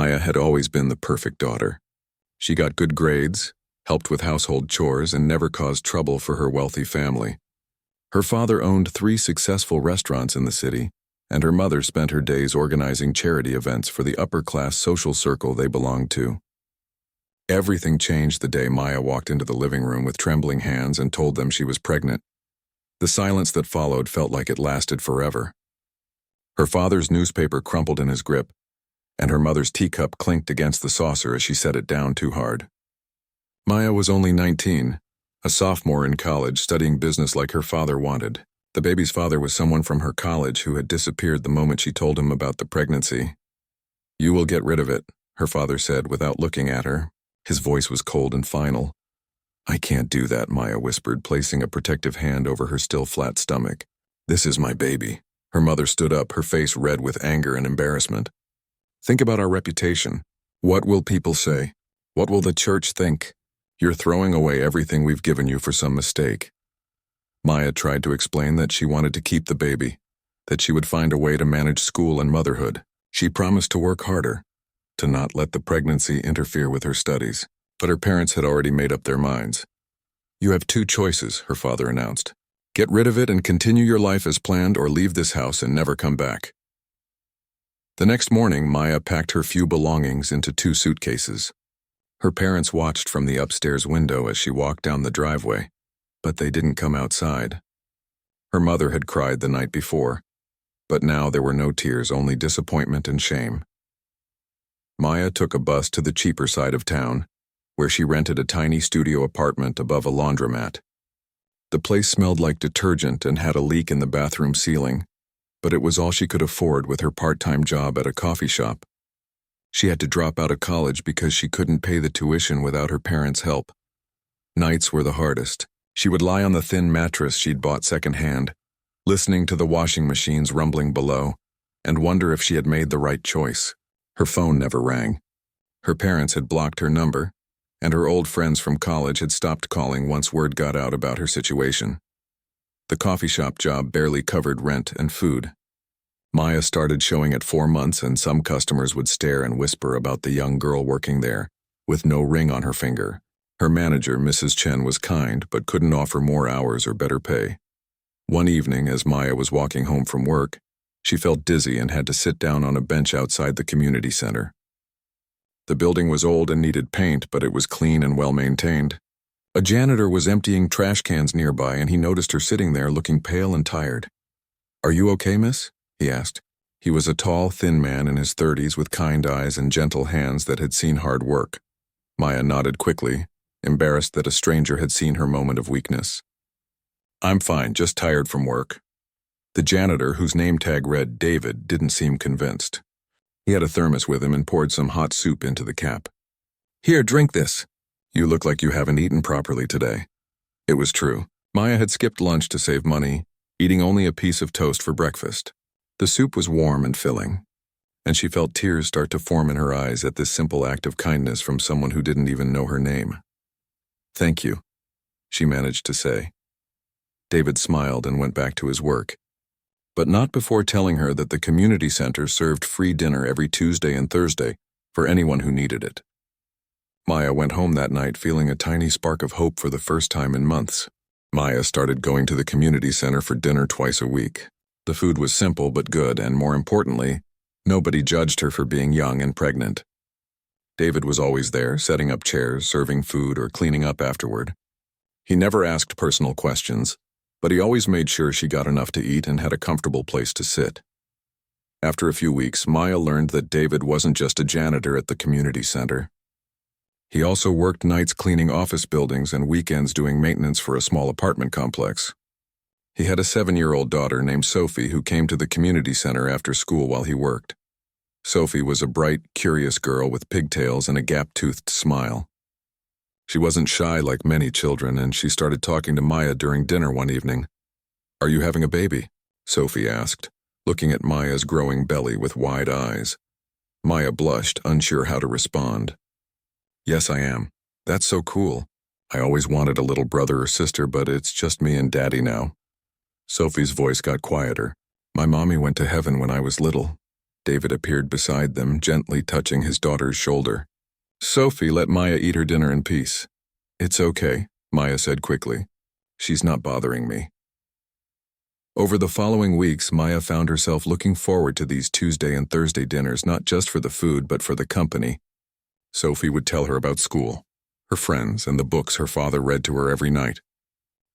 Maya had always been the perfect daughter. She got good grades, helped with household chores, and never caused trouble for her wealthy family. Her father owned 3 successful restaurants in the city, and her mother spent her days organizing charity events for the upper-class social circle they belonged to. Everything changed the day Maya walked into the living room with trembling hands and told them she was pregnant. The silence that followed felt like it lasted forever. Her father's newspaper crumpled in his grip, and her mother's teacup clinked against the saucer as she set it down too hard. Maya was only 19, a sophomore in college studying business like her father wanted. The baby's father was someone from her college who had disappeared the moment she told him about the pregnancy. "You will get rid of it," her father said without looking at her. His voice was cold and final. "I can't do that," Maya whispered, placing a protective hand over her still flat stomach. "This is my baby." Her mother stood up, her face red with anger and embarrassment. "Think about our reputation. What will people say? What will the church think? You're throwing away everything we've given you for some mistake." Maya tried to explain that she wanted to keep the baby, that she would find a way to manage school and motherhood. She promised to work harder, to not let the pregnancy interfere with her studies. But her parents had already made up their minds. "You have 2 choices," her father announced. "Get rid of it and continue your life as planned, or leave this house and never come back." The next morning, Maya packed her few belongings into 2 suitcases. Her parents watched from the upstairs window as she walked down the driveway, but they didn't come outside. Her mother had cried the night before, but now there were no tears, only disappointment and shame. Maya took a bus to the cheaper side of town, where she rented a tiny studio apartment above a laundromat. The place smelled like detergent and had a leak in the bathroom ceiling, but it was all she could afford with her part-time job at a coffee shop. She had to drop out of college because she couldn't pay the tuition without her parents' help. Nights were the hardest. She would lie on the thin mattress she'd bought secondhand, listening to the washing machines rumbling below, and wonder if she had made the right choice. Her phone never rang. Her parents had blocked her number, and her old friends from college had stopped calling once word got out about her situation. The coffee shop job barely covered rent and food. Maya started showing at 4 months, and some customers would stare and whisper about the young girl working there, with no ring on her finger. Her manager, Mrs. Chen, was kind, but couldn't offer more hours or better pay. One evening, as Maya was walking home from work, she felt dizzy and had to sit down on a bench outside the community center. The building was old and needed paint, but it was clean and well-maintained. A janitor was emptying trash cans nearby, and he noticed her sitting there looking pale and tired. "Are you okay, miss?" he asked. He was a tall, thin man in his 30s with kind eyes and gentle hands that had seen hard work. Maya nodded quickly, embarrassed that a stranger had seen her moment of weakness. "I'm fine, just tired from work." The janitor, whose name tag read David, didn't seem convinced. He had a thermos with him and poured some hot soup into the cap. "Here, drink this. You look like you haven't eaten properly today." It was true. Maya had skipped lunch to save money, eating only a piece of toast for breakfast. The soup was warm and filling, and she felt tears start to form in her eyes at this simple act of kindness from someone who didn't even know her name. "Thank you," she managed to say. David smiled and went back to his work, but not before telling her that the community center served free dinner every Tuesday and Thursday for anyone who needed it. Maya went home that night feeling a tiny spark of hope for the first time in months. Maya started going to the community center for dinner twice a week. The food was simple but good, and more importantly, nobody judged her for being young and pregnant. David was always there, setting up chairs, serving food, or cleaning up afterward. He never asked personal questions, but he always made sure she got enough to eat and had a comfortable place to sit. After a few weeks, Maya learned that David wasn't just a janitor at the community center. He also worked nights cleaning office buildings and weekends doing maintenance for a small apartment complex. He had a 7-year-old daughter named Sophie who came to the community center after school while he worked. Sophie was a bright, curious girl with pigtails and a gap-toothed smile. She wasn't shy like many children, and she started talking to Maya during dinner one evening. "Are you having a baby?" Sophie asked, looking at Maya's growing belly with wide eyes. Maya blushed, unsure how to respond. "Yes, I am. That's so cool. I always wanted a little brother or sister, but it's just me and Daddy now." Sophie's voice got quieter. "My mommy went to heaven when I was little. David appeared beside them, gently touching his daughter's shoulder. Sophie, let Maya eat her dinner in peace. It's okay, Maya said quickly. She's not bothering me. Over the following weeks, Maya found herself looking forward to these Tuesday and Thursday dinners, not just for the food, but for the company. Sophie would tell her about school, her friends, and the books her father read to her every night.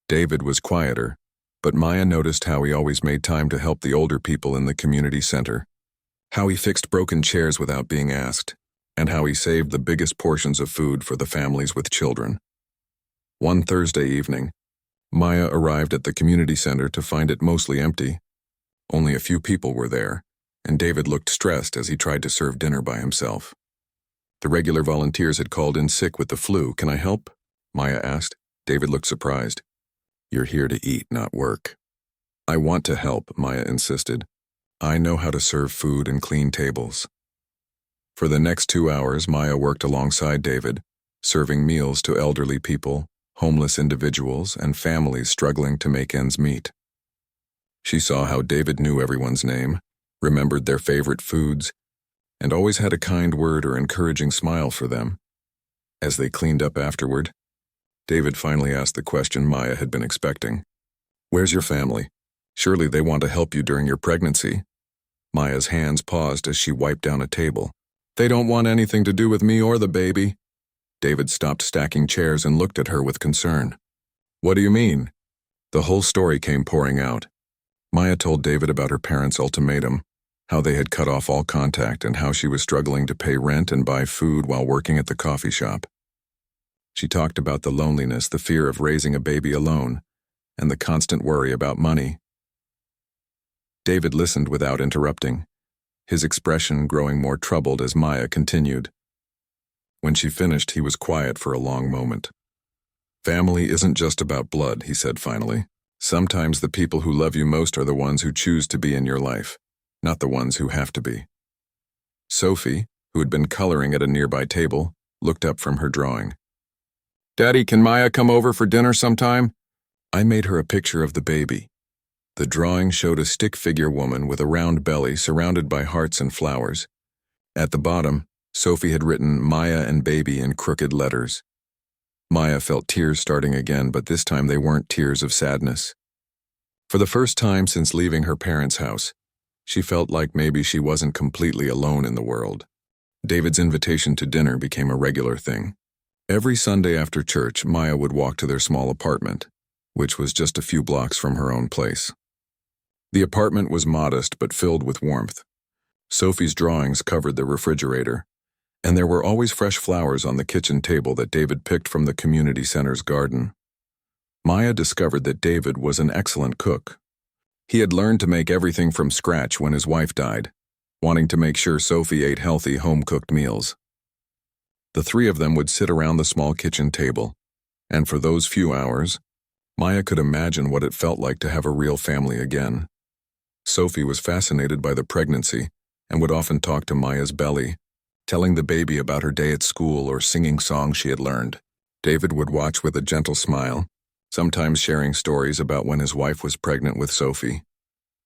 David was quieter, but Maya noticed how he always made time to help the older people in the community center, how he fixed broken chairs without being asked, and how he saved the biggest portions of food for the families with children. One Thursday evening, Maya arrived at the community center to find it mostly empty. Only a few people were there, and David looked stressed as he tried to serve dinner by himself. The regular volunteers had called in sick with the flu. Can I help? Maya asked. David looked surprised. You're here to eat, not work. I want to help, Maya insisted. I know how to serve food and clean tables. For the next 2 hours, Maya worked alongside David, serving meals to elderly people, homeless individuals, and families struggling to make ends meet. She saw how David knew everyone's name, remembered their favorite foods, and always had a kind word or encouraging smile for them. As they cleaned up afterward, David finally asked the question Maya had been expecting. Where's your family? Surely they want to help you during your pregnancy. Maya's hands paused as she wiped down a table. They don't want anything to do with me or the baby. David stopped stacking chairs and looked at her with concern. What do you mean? The whole story came pouring out. Maya told David about her parents' ultimatum, how they had cut off all contact and how she was struggling to pay rent and buy food while working at the coffee shop. She talked about the loneliness, the fear of raising a baby alone, and the constant worry about money. David listened without interrupting, his expression growing more troubled as Maya continued. When she finished, he was quiet for a long moment. Family isn't just about blood, he said finally. Sometimes the people who love you most are the ones who choose to be in your life, not the ones who have to be. Sophie, who had been coloring at a nearby table, looked up from her drawing. Daddy, can Maya come over for dinner sometime? I made her a picture of the baby. The drawing showed a stick figure woman with a round belly surrounded by hearts and flowers. At the bottom, Sophie had written Maya and baby in crooked letters. Maya felt tears starting again, but this time they weren't tears of sadness. For the first time since leaving her parents' house, she felt like maybe she wasn't completely alone in the world. David's invitation to dinner became a regular thing. Every Sunday after church, Maya would walk to their small apartment, which was just a few blocks from her own place. The apartment was modest but filled with warmth. Sophie's drawings covered the refrigerator, and there were always fresh flowers on the kitchen table that David picked from the community center's garden. Maya discovered that David was an excellent cook. He had learned to make everything from scratch when his wife died, wanting to make sure Sophie ate healthy, home-cooked meals. The three of them would sit around the small kitchen table, and for those few hours, Maya could imagine what it felt like to have a real family again. Sophie was fascinated by the pregnancy and would often talk to Maya's belly, telling the baby about her day at school or singing songs she had learned. David would watch with a gentle smile, sometimes sharing stories about when his wife was pregnant with Sophie.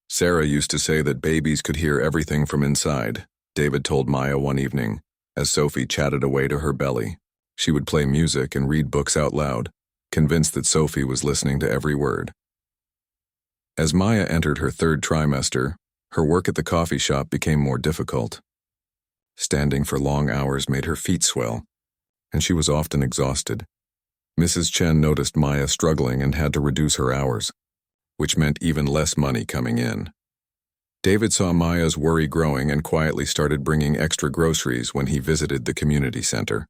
Sarah used to say that babies could hear everything from inside, David told Maya one evening, as Sophie chatted away to her belly. She would play music and read books out loud, convinced that Sophie was listening to every word. As Maya entered her third trimester, her work at the coffee shop became more difficult. Standing for long hours made her feet swell, and she was often exhausted. Mrs. Chen noticed Maya struggling and had to reduce her hours, which meant even less money coming in. David saw Maya's worry growing and quietly started bringing extra groceries when he visited the community center.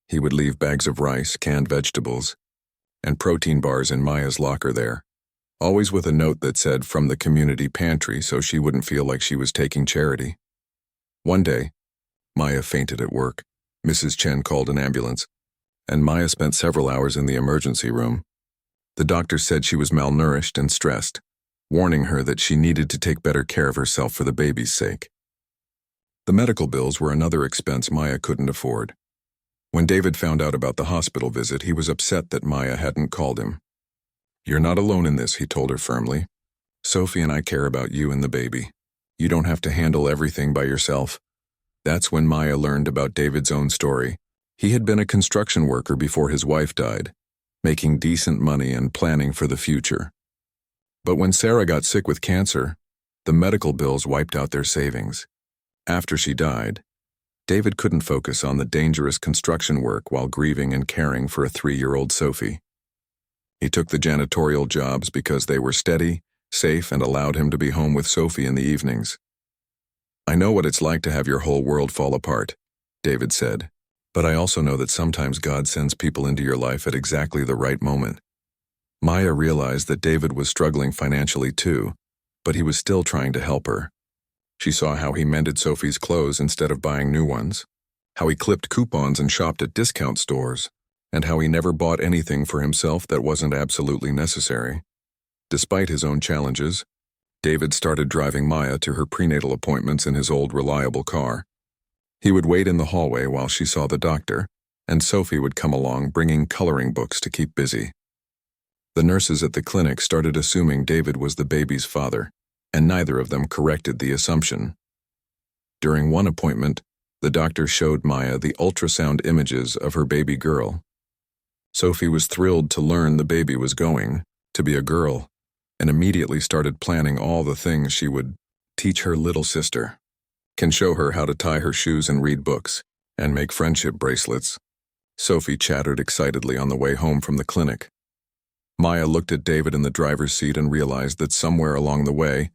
He would leave bags of rice, canned vegetables, and protein bars in Maya's locker there, always with a note that said from the community pantry so she wouldn't feel like she was taking charity. One day, Maya fainted at work. Mrs. Chen called an ambulance, and Maya spent several hours in the emergency room. The doctor said she was malnourished and stressed, warning her that she needed to take better care of herself for the baby's sake. The medical bills were another expense Maya couldn't afford. When David found out about the hospital visit, he was upset that Maya hadn't called him. You're not alone in this, he told her firmly. Sophie and I care about you and the baby. You don't have to handle everything by yourself. That's when Maya learned about David's own story. He had been a construction worker before his wife died, making decent money and planning for the future. But when Sarah got sick with cancer, the medical bills wiped out their savings. After she died, David couldn't focus on the dangerous construction work while grieving and caring for a 3-year-old Sophie. He took the janitorial jobs because they were steady, safe, and allowed him to be home with Sophie in the evenings. "I know what it's like to have your whole world fall apart," David said, "but I also know that sometimes God sends people into your life at exactly the right moment." Maya realized that David was struggling financially too, but he was still trying to help her. She saw how he mended Sophie's clothes instead of buying new ones, how he clipped coupons and shopped at discount stores, and how he never bought anything for himself that wasn't absolutely necessary. Despite his own challenges, David started driving Maya to her prenatal appointments in his old reliable car. He would wait in the hallway while she saw the doctor, and Sophie would come along bringing coloring books to keep busy. The nurses at the clinic started assuming David was the baby's father, and neither of them corrected the assumption. During one appointment, the doctor showed Maya the ultrasound images of her baby girl. Sophie was thrilled to learn the baby was going to be a girl, and immediately started planning all the things she would teach her little sister. Can show her how to tie her shoes and read books, and make friendship bracelets. Sophie chattered excitedly on the way home from the clinic. Maya looked at David in the driver's seat and realized that somewhere along the way,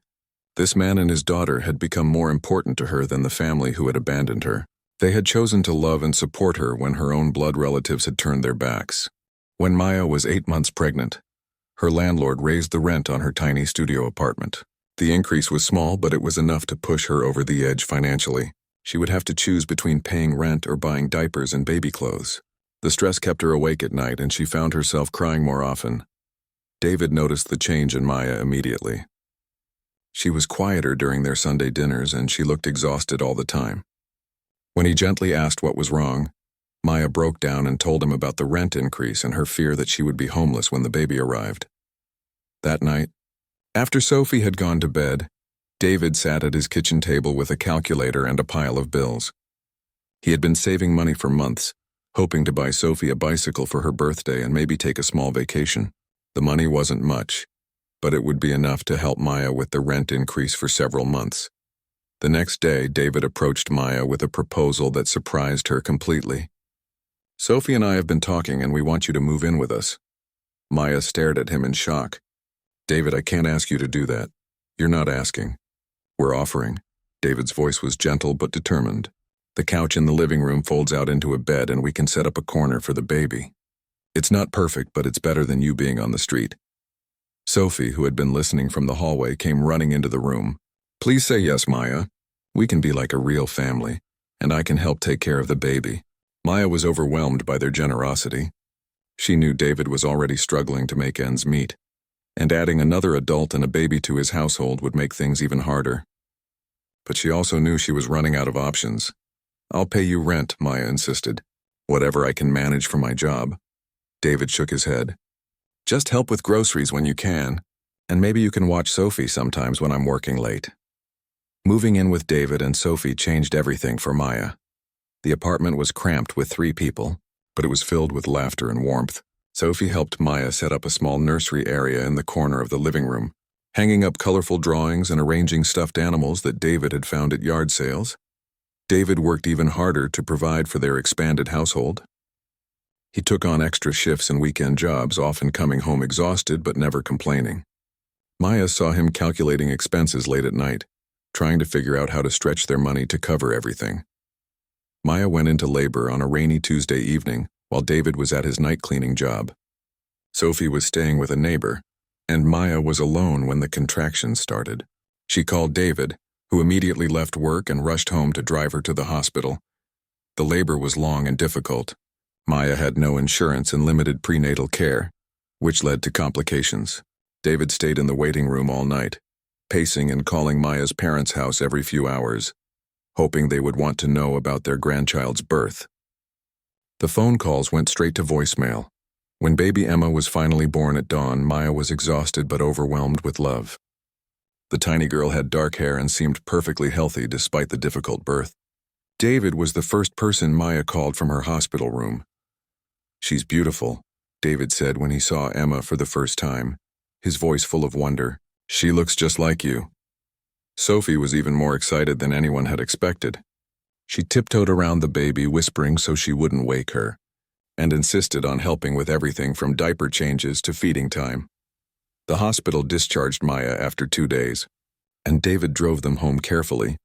this man and his daughter had become more important to her than the family who had abandoned her. They had chosen to love and support her when her own blood relatives had turned their backs. When Maya was 8 months pregnant, her landlord raised the rent on her tiny studio apartment. The increase was small, but it was enough to push her over the edge financially. She would have to choose between paying rent or buying diapers and baby clothes. The stress kept her awake at night, and she found herself crying more often. David noticed the change in Maya immediately. She was quieter during their Sunday dinners, and she looked exhausted all the time. When he gently asked what was wrong, Maya broke down and told him about the rent increase and her fear that she would be homeless when the baby arrived. That night, after Sophie had gone to bed, David sat at his kitchen table with a calculator and a pile of bills. He had been saving money for months, hoping to buy Sophie a bicycle for her birthday and maybe take a small vacation. The money wasn't much, but it would be enough to help Maya with the rent increase for several months. The next day, David approached Maya with a proposal that surprised her completely. "Sophie and I have been talking, and we want you to move in with us." Maya stared at him in shock. "David, I can't ask you to do that. You're not asking. We're offering." David's voice was gentle but determined. "The couch in the living room folds out into a bed, and we can set up a corner for the baby. It's not perfect, but it's better than you being on the street." Sophie, who had been listening from the hallway, came running into the room. "Please say yes, Maya. We can be like a real family, and I can help take care of the baby." Maya was overwhelmed by their generosity. She knew David was already struggling to make ends meet, and adding another adult and a baby to his household would make things even harder. But she also knew she was running out of options. "I'll pay you rent," Maya insisted. "Whatever I can manage for my job." David shook his head. "Just help with groceries when you can, and maybe you can watch Sophie sometimes when I'm working late." Moving in with David and Sophie changed everything for Maya. The apartment was cramped with 3 people, but it was filled with laughter and warmth. Sophie helped Maya set up a small nursery area in the corner of the living room, hanging up colorful drawings and arranging stuffed animals that David had found at yard sales. David worked even harder to provide for their expanded household. He took on extra shifts and weekend jobs, often coming home exhausted but never complaining. Maya saw him calculating expenses late at night, trying to figure out how to stretch their money to cover everything. Maya went into labor on a rainy Tuesday evening while David was at his night cleaning job. Sophie was staying with a neighbor, and Maya was alone when the contractions started. She called David, who immediately left work and rushed home to drive her to the hospital. The labor was long and difficult. Maya had no insurance and limited prenatal care, which led to complications. David stayed in the waiting room all night, pacing and calling Maya's parents' house every few hours, hoping they would want to know about their grandchild's birth. The phone calls went straight to voicemail. When baby Emma was finally born at dawn, Maya was exhausted but overwhelmed with love. The tiny girl had dark hair and seemed perfectly healthy despite the difficult birth. David was the first person Maya called from her hospital room. "She's beautiful," David said when he saw Emma for the first time, his voice full of wonder. "She looks just like you." Sophie was even more excited than anyone had expected. She tiptoed around the baby, whispering so she wouldn't wake her, and insisted on helping with everything from diaper changes to feeding time. The hospital discharged Maya after 2 days, and David drove them home carefully,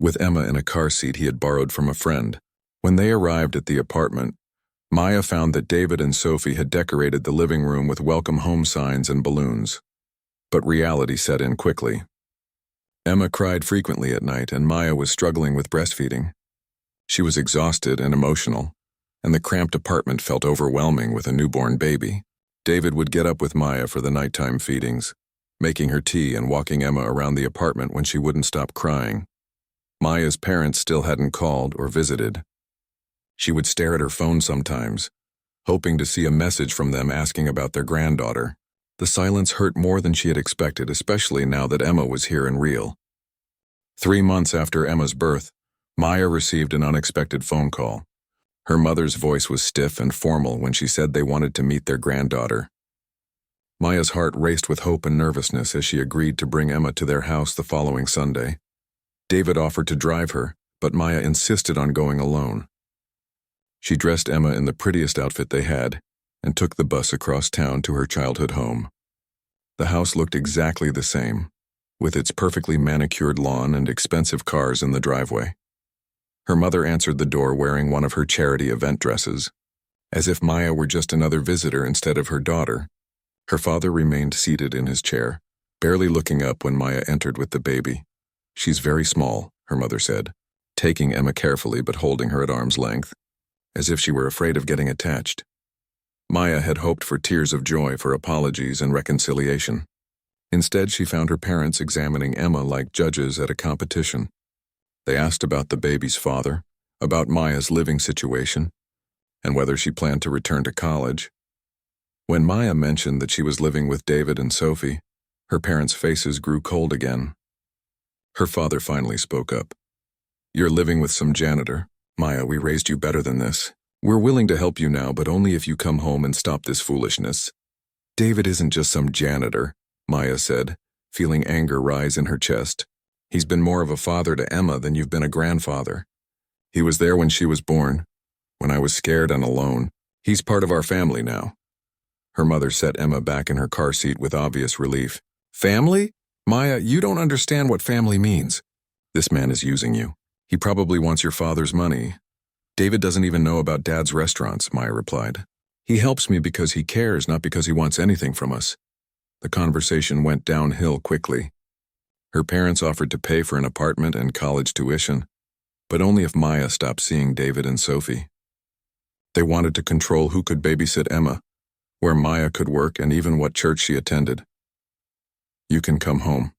with Emma in a car seat he had borrowed from a friend. When they arrived at the apartment, Maya found that David and Sophie had decorated the living room with welcome home signs and balloons. But reality set in quickly. Emma cried frequently at night, and Maya was struggling with breastfeeding. She was exhausted and emotional, and the cramped apartment felt overwhelming with a newborn baby. David would get up with Maya for the nighttime feedings, making her tea and walking Emma around the apartment when she wouldn't stop crying. Maya's parents still hadn't called or visited. She would stare at her phone sometimes, hoping to see a message from them asking about their granddaughter. The silence hurt more than she had expected, especially now that Emma was here and real. 3 months after Emma's birth, Maya received an unexpected phone call. Her mother's voice was stiff and formal when she said they wanted to meet their granddaughter. Maya's heart raced with hope and nervousness as she agreed to bring Emma to their house the following Sunday. David offered to drive her, but Maya insisted on going alone. She dressed Emma in the prettiest outfit they had and took the bus across town to her childhood home. The house looked exactly the same, with its perfectly manicured lawn and expensive cars in the driveway. Her mother answered the door wearing one of her charity event dresses, as if Maya were just another visitor instead of her daughter. Her father remained seated in his chair, barely looking up when Maya entered with the baby. "She's very small," her mother said, taking Emma carefully but holding her at arm's length, as if she were afraid of getting attached. Maya had hoped for tears of joy, for apologies and reconciliation. Instead, she found her parents examining Emma like judges at a competition. They asked about the baby's father, about Maya's living situation, and whether she planned to return to college. When Maya mentioned that she was living with David and Sophie, her parents' faces grew cold again. Her father finally spoke up. "You're living with some janitor. Maya, we raised you better than this. We're willing to help you now, but only if you come home and stop this foolishness." "David isn't just some janitor," Maya said, feeling anger rise in her chest. "He's been more of a father to Emma than you've been a grandfather. He was there when she was born, when I was scared and alone. He's part of our family now." Her mother set Emma back in her car seat with obvious relief. "Family? Maya, you don't understand what family means. This man is using you. He probably wants your father's money." "David doesn't even know about Dad's restaurants," Maya replied. "He helps me because he cares, not because he wants anything from us." The conversation went downhill quickly. Her parents offered to pay for an apartment and college tuition, but only if Maya stopped seeing David and Sophie. They wanted to control who could babysit Emma, where Maya could work, and even what church she attended. "You can come home,"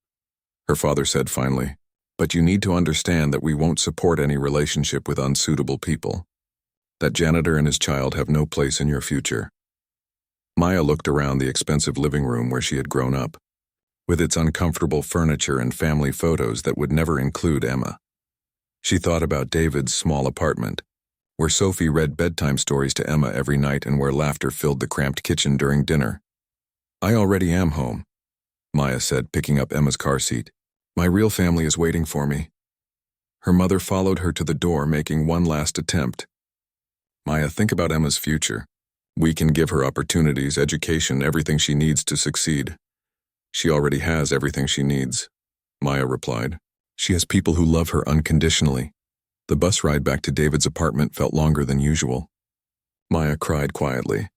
her father said finally, "but you need to understand that we won't support any relationship with unsuitable people. That janitor and his child have no place in your future." Maya looked around the expensive living room where she had grown up, with its uncomfortable furniture and family photos that would never include Emma. She thought about David's small apartment, where Sophie read bedtime stories to Emma every night and where laughter filled the cramped kitchen during dinner. "I already am home," Maya said, picking up Emma's car seat. "My real family is waiting for me." Her mother followed her to the door, making one last attempt. "Maya, think about Emma's future. We can give her opportunities, education, everything she needs to succeed." "She already has everything she needs," Maya replied. "She has people who love her unconditionally." The bus ride back to David's apartment felt longer than usual. Maya cried quietly,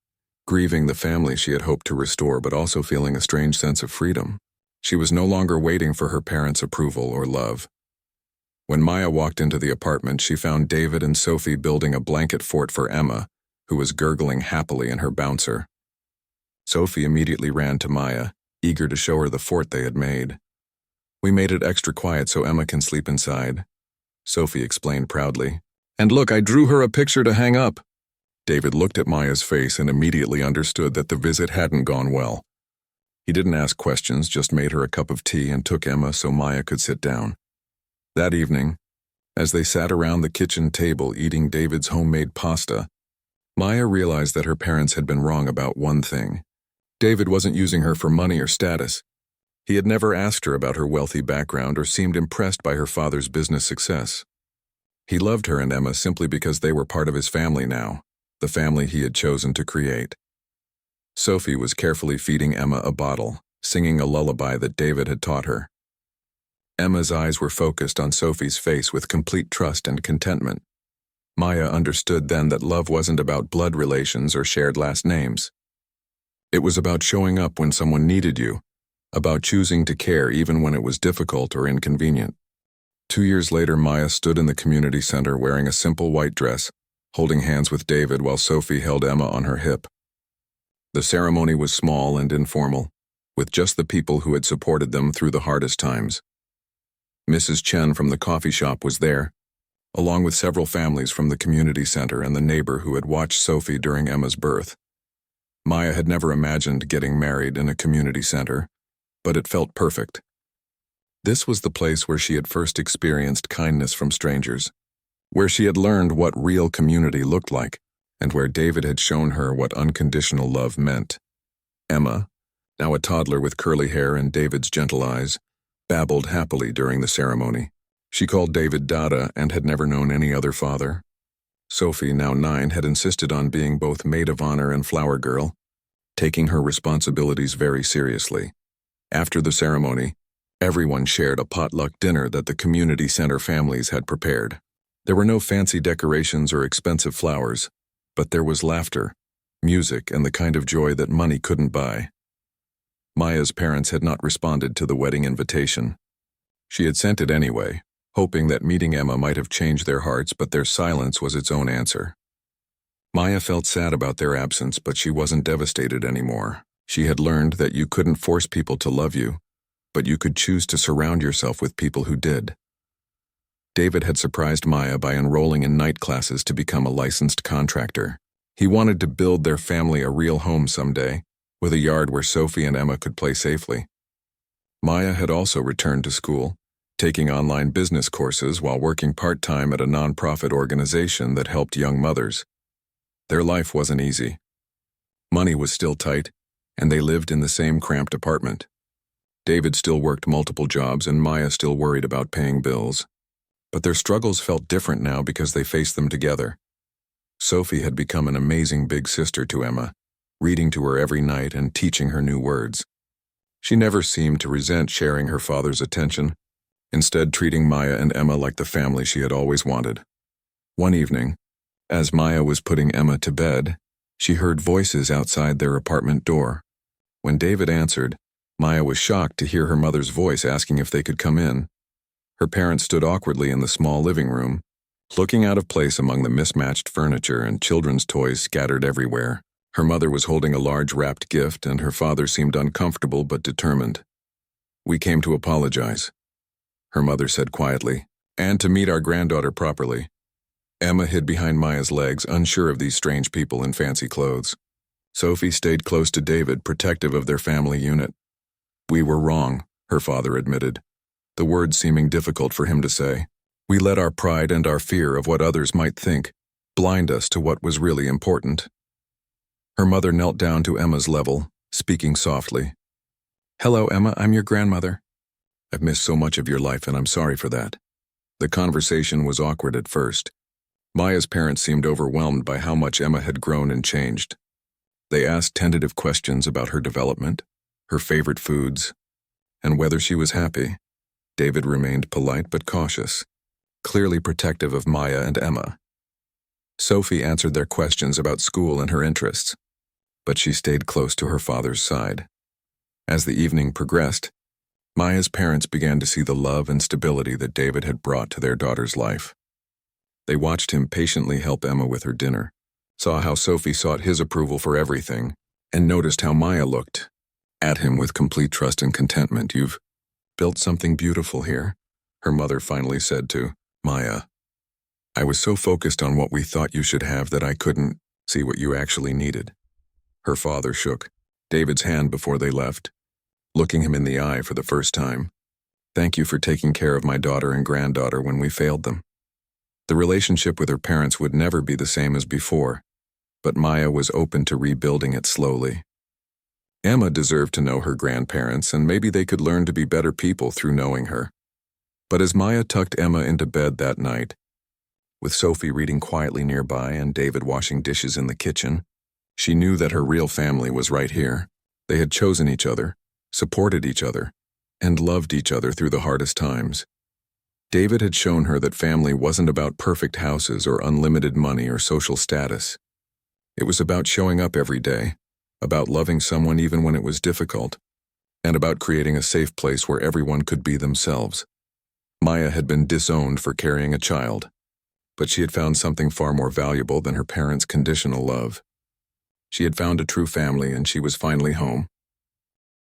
grieving the family she had hoped to restore, but also feeling a strange sense of freedom. She was no longer waiting for her parents' approval or love. When Maya walked into the apartment, she found David and Sophie building a blanket fort for Emma, who was gurgling happily in her bouncer. Sophie immediately ran to Maya, eager to show her the fort they had made. "We made it extra quiet so Emma can sleep inside," Sophie explained proudly. "And look, I drew her a picture to hang up." David looked at Maya's face and immediately understood that the visit hadn't gone well. He didn't ask questions, just made her a cup of tea and took Emma so Maya could sit down. That evening, as they sat around the kitchen table eating David's homemade pasta, Maya realized that her parents had been wrong about one thing. David wasn't using her for money or status. He had never asked her about her wealthy background or seemed impressed by her father's business success. He loved her and Emma simply because they were part of his family now, the family he had chosen to create. Sophie was carefully feeding Emma a bottle, singing a lullaby that David had taught her. Emma's eyes were focused on Sophie's face with complete trust and contentment. Maya understood then that love wasn't about blood relations or shared last names. It was about showing up when someone needed you, about choosing to care even when it was difficult or inconvenient. 2 years later, Maya stood in the community center wearing a simple white dress, holding hands with David while Sophie held Emma on her hip. The ceremony was small and informal, with just the people who had supported them through the hardest times. Mrs. Chen from the coffee shop was there, along with several families from the community center and the neighbor who had watched Sophie during Emma's birth. Maya had never imagined getting married in a community center, but it felt perfect. This was the place where she had first experienced kindness from strangers, where she had learned what real community looked like, and where David had shown her what unconditional love meant. Emma, now a toddler with curly hair and David's gentle eyes, babbled happily during the ceremony. She called David Dada and had never known any other father. Sophie, now 9, had insisted on being both maid of honor and flower girl, taking her responsibilities very seriously. After the ceremony, everyone shared a potluck dinner that the community center families had prepared. There were no fancy decorations or expensive flowers, but there was laughter, music, and the kind of joy that money couldn't buy. Maya's parents had not responded to the wedding invitation. She had sent it anyway, hoping that meeting Emma might have changed their hearts, but their silence was its own answer. Maya felt sad about their absence, but she wasn't devastated anymore. She had learned that you couldn't force people to love you, but you could choose to surround yourself with people who did. David had surprised Maya by enrolling in night classes to become a licensed contractor. He wanted to build their family a real home someday, with a yard where Sophie and Emma could play safely. Maya had also returned to school, taking online business courses while working part-time at a nonprofit organization that helped young mothers. Their life wasn't easy. Money was still tight, and they lived in the same cramped apartment. David still worked multiple jobs and Maya still worried about paying bills. But their struggles felt different now because they faced them together. Sophie had become an amazing big sister to Emma, reading to her every night and teaching her new words. She never seemed to resent sharing her father's attention, instead treating Maya and Emma like the family she had always wanted. One evening, as Maya was putting Emma to bed, she heard voices outside their apartment door. When David answered, Maya was shocked to hear her mother's voice asking if they could come in. Her parents stood awkwardly in the small living room, looking out of place among the mismatched furniture and children's toys scattered everywhere. Her mother was holding a large wrapped gift, and her father seemed uncomfortable but determined. "We came to apologize," her mother said quietly, "and to meet our granddaughter properly." Emma hid behind Maya's legs, unsure of these strange people in fancy clothes. Sophie stayed close to David, protective of their family unit. "We were wrong," her father admitted, the words seeming difficult for him to say. "We let our pride and our fear of what others might think blind us to what was really important." Her mother knelt down to Emma's level, speaking softly. "Hello, Emma, I'm your grandmother. I've missed so much of your life and I'm sorry for that." The conversation was awkward at first. Maya's parents seemed overwhelmed by how much Emma had grown and changed. They asked tentative questions about her development, her favorite foods, and whether she was happy. David remained polite but cautious, clearly protective of Maya and Emma. Sophie answered their questions about school and her interests, but she stayed close to her father's side. As the evening progressed, Maya's parents began to see the love and stability that David had brought to their daughter's life. They watched him patiently help Emma with her dinner, saw how Sophie sought his approval for everything, and noticed how Maya looked at him with complete trust and contentment. "You've built something beautiful here," her mother finally said to Maya. "I was so focused on what we thought you should have that I couldn't see what you actually needed." Her father shook David's hand before they left, looking him in the eye for the first time. "Thank you for taking care of my daughter and granddaughter when we failed them." The relationship with her parents would never be the same as before, but Maya was open to rebuilding it slowly. Emma deserved to know her grandparents, and maybe they could learn to be better people through knowing her. But as Maya tucked Emma into bed that night, with Sophie reading quietly nearby and David washing dishes in the kitchen, she knew that her real family was right here. They had chosen each other, supported each other, and loved each other through the hardest times. David had shown her that family wasn't about perfect houses or unlimited money or social status. It was about showing up every day, about loving someone even when it was difficult, and about creating a safe place where everyone could be themselves. Maya had been disowned for carrying a child, but she had found something far more valuable than her parents' conditional love. She had found a true family, and she was finally home.